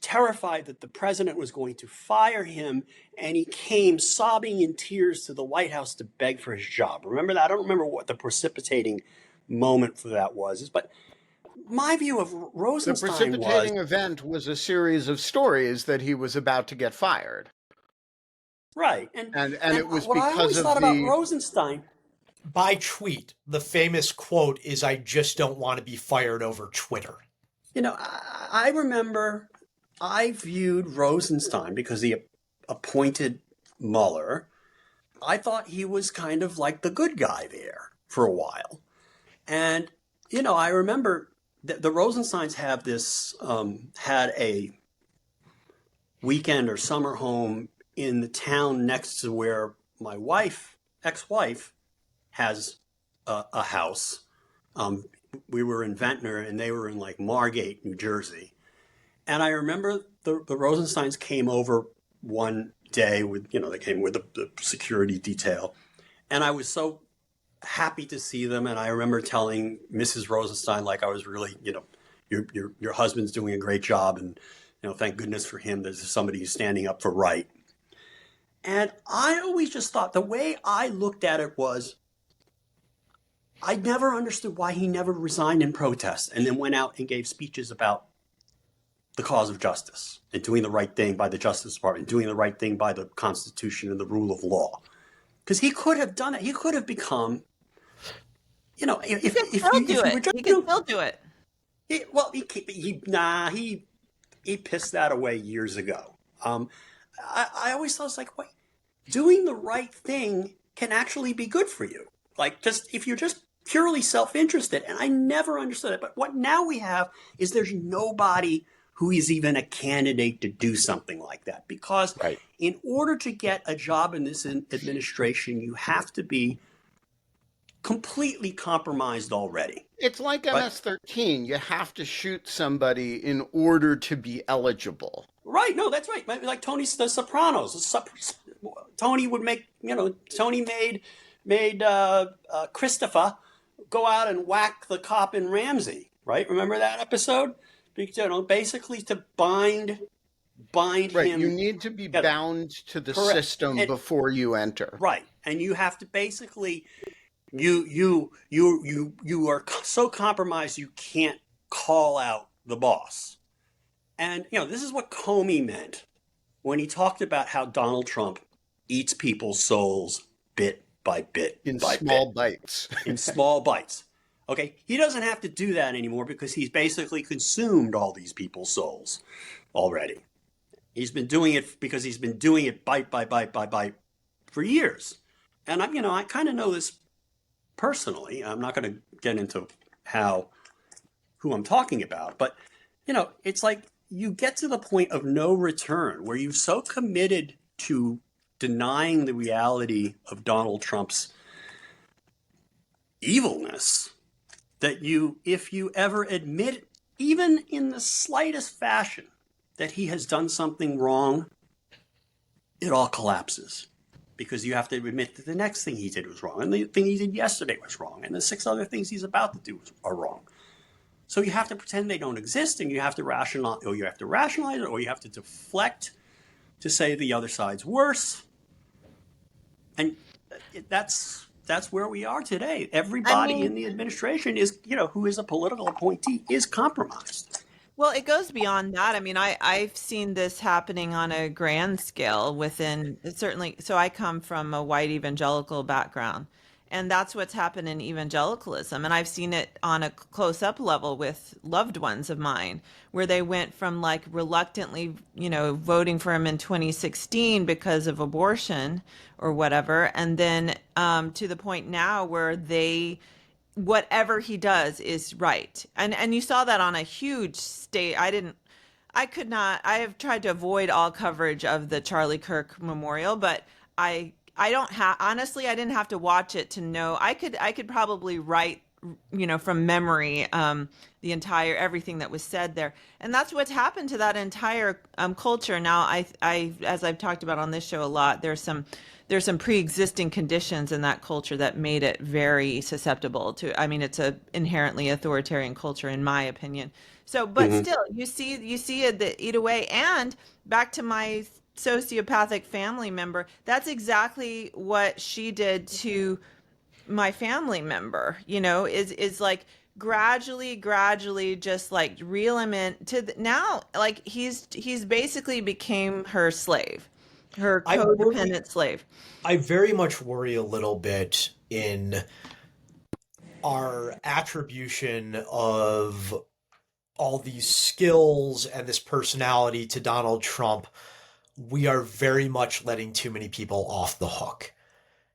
terrified that the president was going to fire him, and he came sobbing in tears to the White House to beg for his job. Remember that? I don't remember what the precipitating moment for that was, but my view of Rosenstein was... The precipitating event was a series of stories that he was about to get fired. Right. And it was what because I always of thought about Rosenstein... By tweet, the famous quote is, "I just don't want to be fired over Twitter." I remember I viewed Rosenstein because he appointed Mueller. I thought he was kind of like the good guy there for a while. And, I remember the Rosensteins have this, had a weekend or summer home in the town next to where my ex-wife, has a house. We were in Ventnor and they were in like Margate, New Jersey. And I remember the Rosensteins came over one day with, they came with the security detail. And I was so happy to see them. And I remember telling Mrs. Rosenstein, like, I was really, your husband's doing a great job. And, thank goodness for him. There's somebody who's standing up for right. And I always just thought the way I looked at it was, I never understood why he never resigned in protest and then went out and gave speeches about the cause of justice and doing the right thing by the Justice Department, doing the right thing by the Constitution and the rule of law. Because he could have done it. He could have become, He can still do it. He pissed that away years ago. I always thought, it's like, wait, doing the right thing can actually be good for you. Like, just if you're just purely self-interested, and I never understood it. But what now we have is there's nobody who is even a candidate to do something like that. Because in order to get a job in this administration, you have to be completely compromised already. It's like MS-13. You have to shoot somebody in order to be eligible. Right. No, that's right. Like Tony's The Sopranos. Tony would make, Tony made Christopher go out and whack the cop in Ramsey, right? Remember that episode? Basically to bind him. You need to be bound to the system before you enter. Right. And you have to basically, you are so compromised you can't call out the boss. And, this is what Comey meant when he talked about how Donald Trump eats people's souls bit by bit In by small bit, bites. in small bites. Okay, he doesn't have to do that anymore because he's basically consumed all these people's souls already. He's been doing it because he's been doing it bite by bite by bite for years. And I kind of know this personally. I'm not going to get into who I'm talking about, but it's like you get to the point of no return where you've so committed to denying the reality of Donald Trump's evilness that if you ever admit, even in the slightest fashion, that he has done something wrong, it all collapses. Because you have to admit that the next thing he did was wrong, and the thing he did yesterday was wrong, and the 6 other things he's about to do are wrong. So you have to pretend they don't exist, and you have to rationalize it, or you have to deflect to say the other side's worse. And that's where we are today. Everybody in the administration is, who is a political appointee, is compromised. Well, it goes beyond that. I mean, I've seen this happening on a grand scale within certainly. So I come from a white evangelical background, and that's what's happened in evangelicalism. And I've seen it on a close up level with loved ones of mine, where they went from like reluctantly, voting for him in 2016 because of abortion or whatever, and then to the point now where whatever he does is right. And you saw that on a huge state. I have tried to avoid all coverage of the Charlie Kirk memorial, but I don't have, honestly, I didn't have to watch it to know. I could probably write, from memory, the entire, everything that was said there. And that's what's happened to that entire culture. Now, I, as I've talked about on this show a lot, there's some pre-existing conditions in that culture that made it very susceptible to, I mean, it's a inherently authoritarian culture in my opinion. So, but still, you see it that eat away. And back to my sociopathic family member, that's exactly what she did to my family member, is like gradually just like reel him in now, like he's basically became her slave, her codependent slave. I very much worry a little bit in our attribution of all these skills and this personality to Donald Trump. We are very much letting too many people off the hook.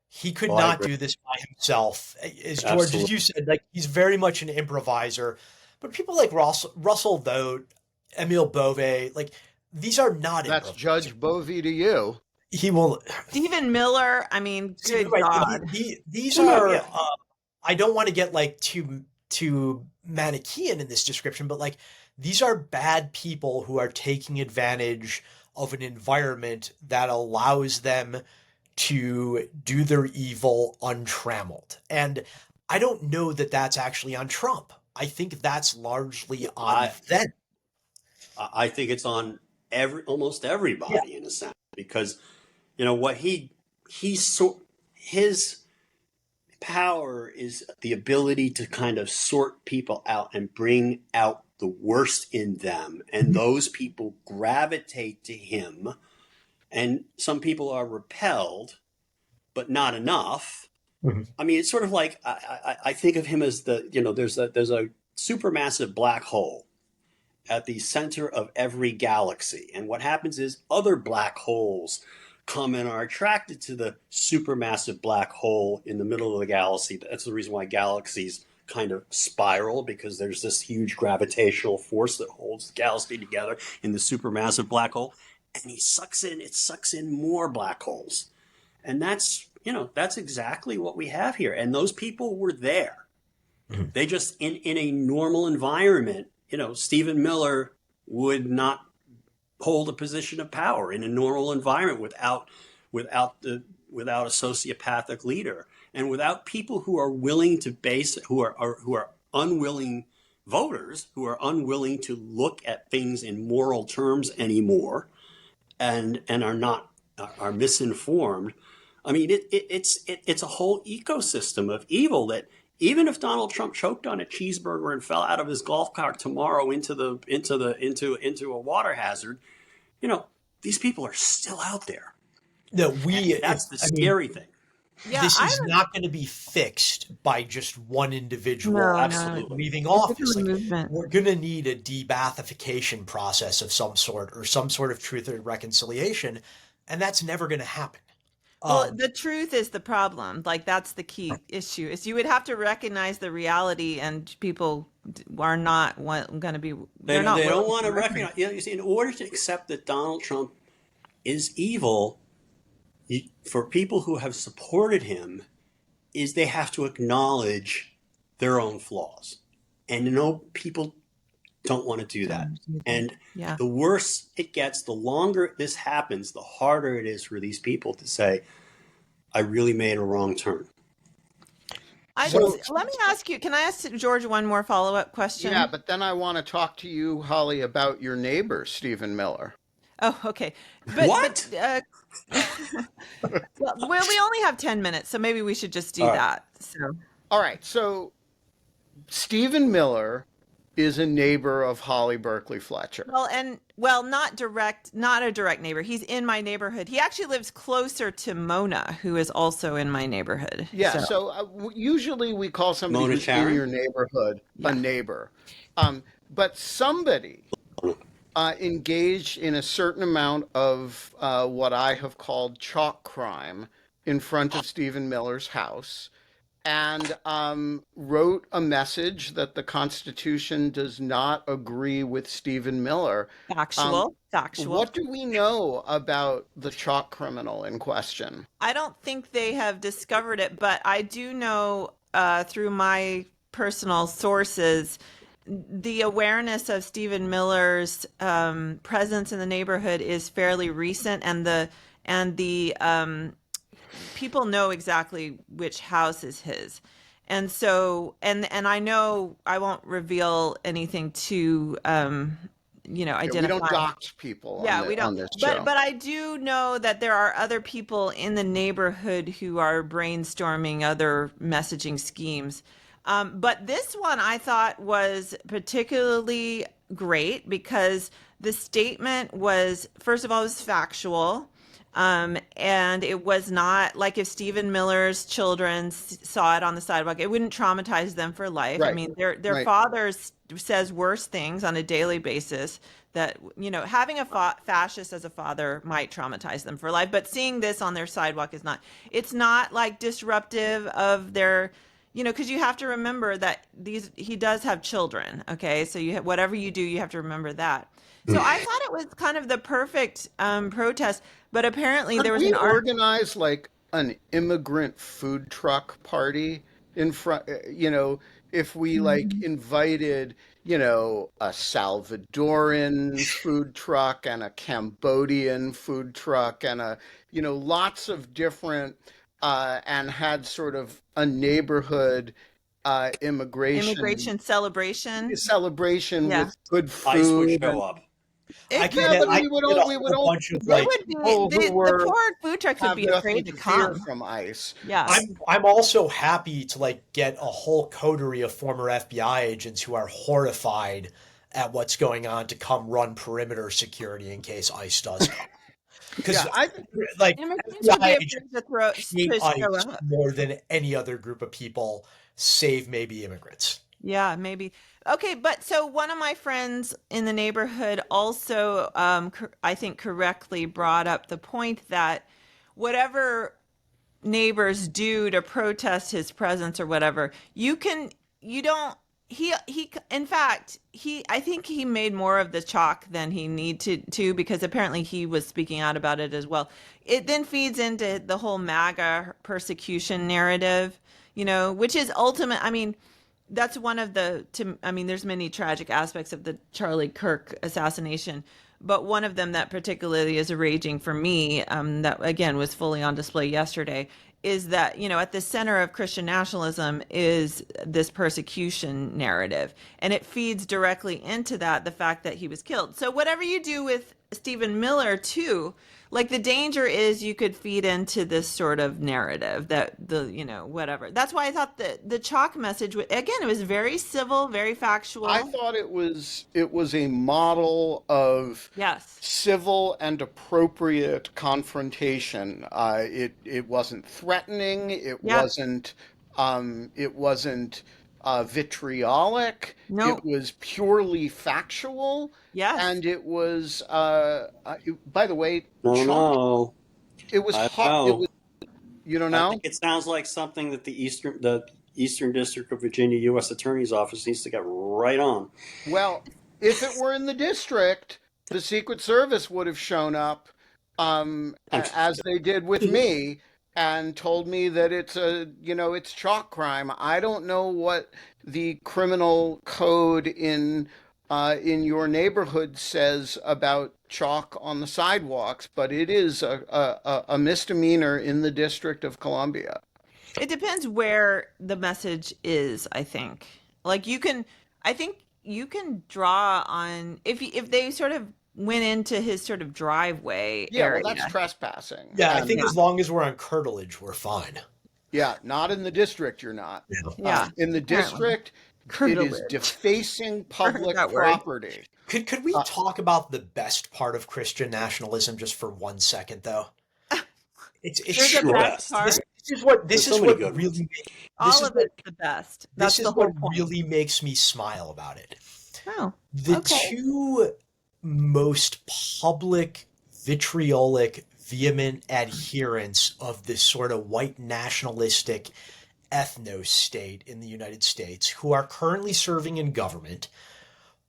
He could not do this by himself. As George, as you said, like he's very much an improviser. But people like Russell Vought, Emile Bove, like these are not. That's Judge Bove to you. He will. Stephen Miller. I mean, good God. These are. I don't want to get like too Manichaean in this description, but like these are bad people who are taking advantage of an environment that allows them to do their evil untrammeled. And I don't know that that's actually on Trump. I think that's largely on them. I think it's on almost everybody in a sense, because what his power is the ability to kind of sort people out and bring out the worst in them, and those people gravitate to him. And some people are repelled, but not enough. I mean, it's sort of like I think of him as there's a supermassive black hole at the center of every galaxy, and what happens is other black holes come and are attracted to the supermassive black hole in the middle of the galaxy. That's the reason why galaxies kind of spiral, because there's this huge gravitational force that holds the galaxy together in the supermassive black hole. And it sucks in more black holes. And that's exactly what we have here. And those people were there. They just, in a normal environment, Stephen Miller would not hold a position of power in a normal environment without a sociopathic leader, and without people who are willing to who are unwilling voters, who are unwilling to look at things in moral terms anymore, and are misinformed. I mean, it's a whole ecosystem of evil that even if Donald Trump choked on a cheeseburger and fell out of his golf cart tomorrow into a water hazard, these people are still out there. No, That's the I mean, scary thing. Yeah, this I is don't. not going to be fixed by just one individual No, no, Absolutely. leaving it's become office. a Like, movement. we're going to need a de-Bathification process of some sort, or some sort of truth and reconciliation, and that's never going to happen. Well, Um, the truth is the problem. Like that's the key issue. Is you would have to recognize the reality, and people are not going to be. They're not They don't willing want to to recognize. recognize. You see, in order to accept that Donald Trump is evil, for people who have supported him, is they have to acknowledge their own flaws, and people don't want to do that. And Yeah. the worse it gets, the longer this happens, the harder it is for these people to say, "I really made a wrong turn." So Let me ask you. Can I ask George one more follow-up yeah, question? but then I want to talk to you, Holly, about your neighbor, Stephen Miller. Oh, okay. But What? well, we only have 10 minutes, so maybe we should just do All right. that. So. All right, so Stephen Miller is a neighbor of Holly Berkley Fletcher. Not a direct neighbor. He's in my neighborhood. He actually lives closer to Mona, who is also in my neighborhood. Yeah, So, so usually we call somebody Mona who's in Charen? your neighborhood a yeah. neighbor. But somebody engaged in a certain amount of what I have called chalk crime in front of Stephen Miller's house and wrote a message that the Constitution does not agree with Stephen Miller. Factual. What do we know about the chalk criminal in question? I don't think they have discovered it, but I do know through my personal sources the awareness of Stephen Miller's presence in the neighborhood is fairly recent, and the people know exactly which house is his. And so, and I know I won't reveal anything to, Yeah, we don't identify. dox people on Yeah, we don't. on this But show. I do know that there are other people in the neighborhood who are brainstorming other messaging schemes. But this one I thought was particularly great because the statement was, first of all, it was factual. And it was not like if Stephen Miller's children saw it on the sidewalk, it wouldn't traumatize them for life. I Right, mean, their right. father says worse things on a daily basis that, having a fascist as a father might traumatize them for life. But seeing this on their sidewalk is not, it's not like disruptive of their, because you have to remember that he does have children. Okay. So whatever you do, you have to remember that. So I thought it was kind of the perfect protest, but apparently there Could was we an art. organize like an immigrant food truck party in front, if we like invited, a Salvadoran food truck and a Cambodian food truck and lots of different, and had sort of a neighborhood immigration Immigration celebration. celebration Yeah. with good ICE would food show up. I It could could yeah, get, but I be. could get a we would whole all bunch of They like, would be people who the were poor food trucks would have be nothing afraid to to fear come. from ICE. Yeah. I'm also happy to like get a whole coterie of former FBI agents who are horrified at what's going on to come run perimeter security in case ICE does come. Because Yeah, I like Immigrants would FBI be agents afraid hate to show ICE up. more than any other group of people, save maybe immigrants. Yeah, maybe. Okay, but so one of my friends in the neighborhood also, I think, correctly brought up the point that whatever neighbors do to protest his presence or whatever, you don't, in fact, I think he made more of the chalk than he needed to because apparently he was speaking out about it as well. It then feeds into the whole MAGA persecution narrative, which is ultimate. I mean, that's one of there's many tragic aspects of the Charlie Kirk assassination, but one of them that particularly is raging for me, that again was fully on display yesterday, is that, at the center of Christian nationalism is this persecution narrative. And it feeds directly into that, the fact that he was killed. So whatever you do with Stephen Miller too. Like the danger is you could feed into this sort of narrative that whatever. That's why I thought the chalk message again, it was very civil, very I factual. thought it was a model of Yes. civil and appropriate confrontation. It wasn't threatening. Yep. It wasn't vitriolic. It Nope. was purely factual, Yes. and it was. By the way, No, chalk. no. It was I hot. It know. was. You don't I know? think it sounds like something that the Eastern District of Virginia U.S. Attorney's Office needs to get right on. Well, if it were in the district, the Secret Service would have shown up, as they did with me, and told me that it's chalk crime. I don't know what the criminal code in your neighborhood says about chalk on the sidewalks, but it is a misdemeanor in the District of Columbia. It depends where the message is, I think. Like I think you can draw on if they sort of went into his sort of driveway Yeah, well, that's area. trespassing. Yeah, I And think as long as we're on curtilage, we're fine. yeah, not in the district, you're not. Yeah. Yeah. In the Apparently. district, it is Curtilage. defacing public that word. property. Could we Uh, talk about the best part of Christian nationalism just for 1 second, though? It's There's a Sure. best part. this There's is so many what good really ones. this All is of what it's the best. That's this is the whole what point. really makes me smile about it. Oh, The okay. two most public, vitriolic, vehement adherents of this sort of white nationalistic ethno-state in the United States who are currently serving in government.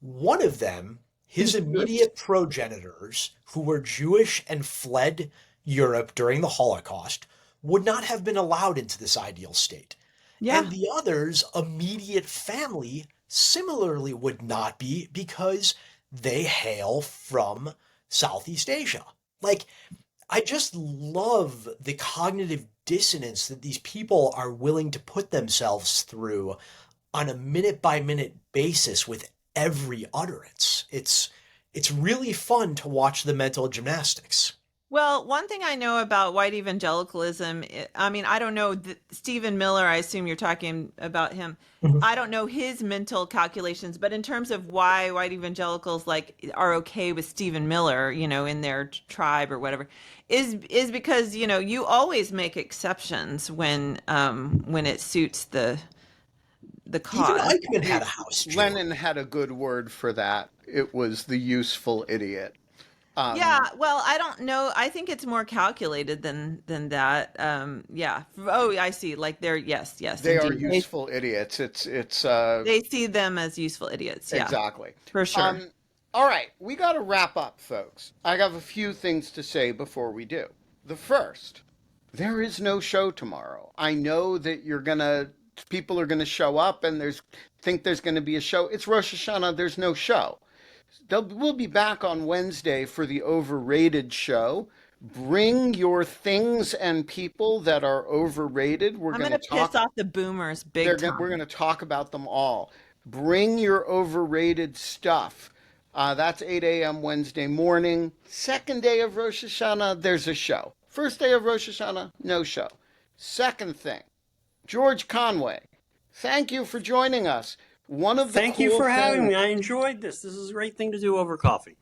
One of them, his immediate progenitors, who were Jewish and fled Europe during the Holocaust, would not have been allowed into this ideal state. Yeah. And the other's immediate family similarly would not be because they hail from Southeast Asia. Like, I just love the cognitive dissonance that these people are willing to put themselves through on a minute by minute basis with every utterance. It's really fun to watch the mental gymnastics. Well, one thing I know about white evangelicalism, I mean, I don't know, Stephen Miller, I assume you're talking about him. I don't know his mental calculations, but in terms of why white evangelicals are okay with Stephen Miller, in their tribe or whatever, is because, you always make exceptions when it suits the Even cause. Eichmann had a house Jew. Lenin had a good word for that. It was the useful idiot. Yeah, well, I don't know. I think it's more calculated than that. Yeah. Oh, I see. Like yes, They are indeed. useful idiots. It's They see them as useful idiots. Yeah, exactly. for sure. All right, we got to wrap up, folks. I have a few things to say before we do. The first, there is no show tomorrow. I know that people are gonna show up and think there's gonna be a show. It's Rosh Hashanah. There's no show. We'll be back on Wednesday for the overrated show. Bring your things and people that are overrated. I'm gonna piss off the boomers big time. We're going to talk about them all. Bring your overrated stuff. That's 8 a.m. Wednesday morning. Second day of Rosh Hashanah, there's a show. First day of Rosh Hashanah, no show. Second thing, George Conway, thank you for joining us. Thank you for having me. I enjoyed this. This is a great thing to do over coffee.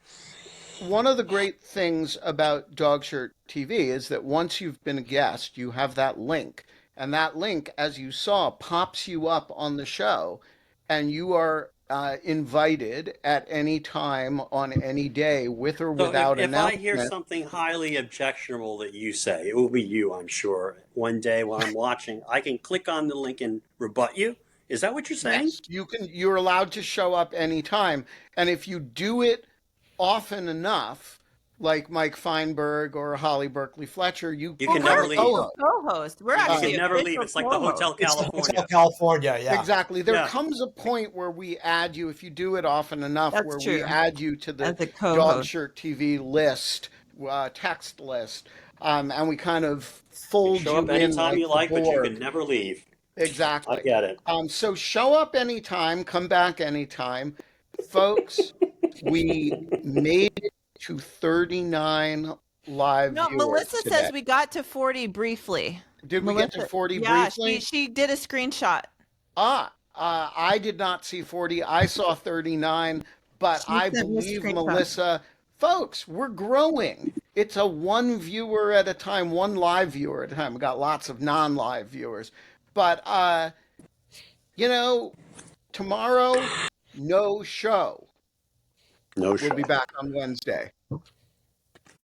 One of the great things about Dogshirt TV is that once you've been a guest, you have that link. And that link, as you saw, pops you up on the show. And you are invited at any time on any day with or So without if I announcement. hear something highly objectionable that you say, it will be you, I'm sure. One day while I'm watching, I can click on the link and rebut you. Is that what you're saying? Yes, you're allowed to show up anytime. And if you do it often enough, like Mike Feinberg or Holly Berkley Fletcher, you can never leave. Co-host. We're You actually can never leave. official It's like the co-hosts. Hotel It's California. Hotel California, yeah. Exactly. There Yeah. comes a point where we add you, if you do it often enough, That's where we true. add you to the As a co-host. Dogshirt TV list, text list, and we kind of fold Show you up in anytime you the like, but you board. can never leave. Exactly. I get it. So show up anytime, come back anytime. Folks, we made it to 39 live No, viewers Melissa today. says we got to 40 briefly. Did we get to 40 Yeah, briefly? she did a screenshot. I did not see 40. I saw 39, but She I sent me a believe screenshot. Melissa, folks, we're growing. It's a one viewer at a time, one live viewer at a time. We got lots of non-live viewers. But you know, tomorrow, no show. No We'll show. be back on Wednesday.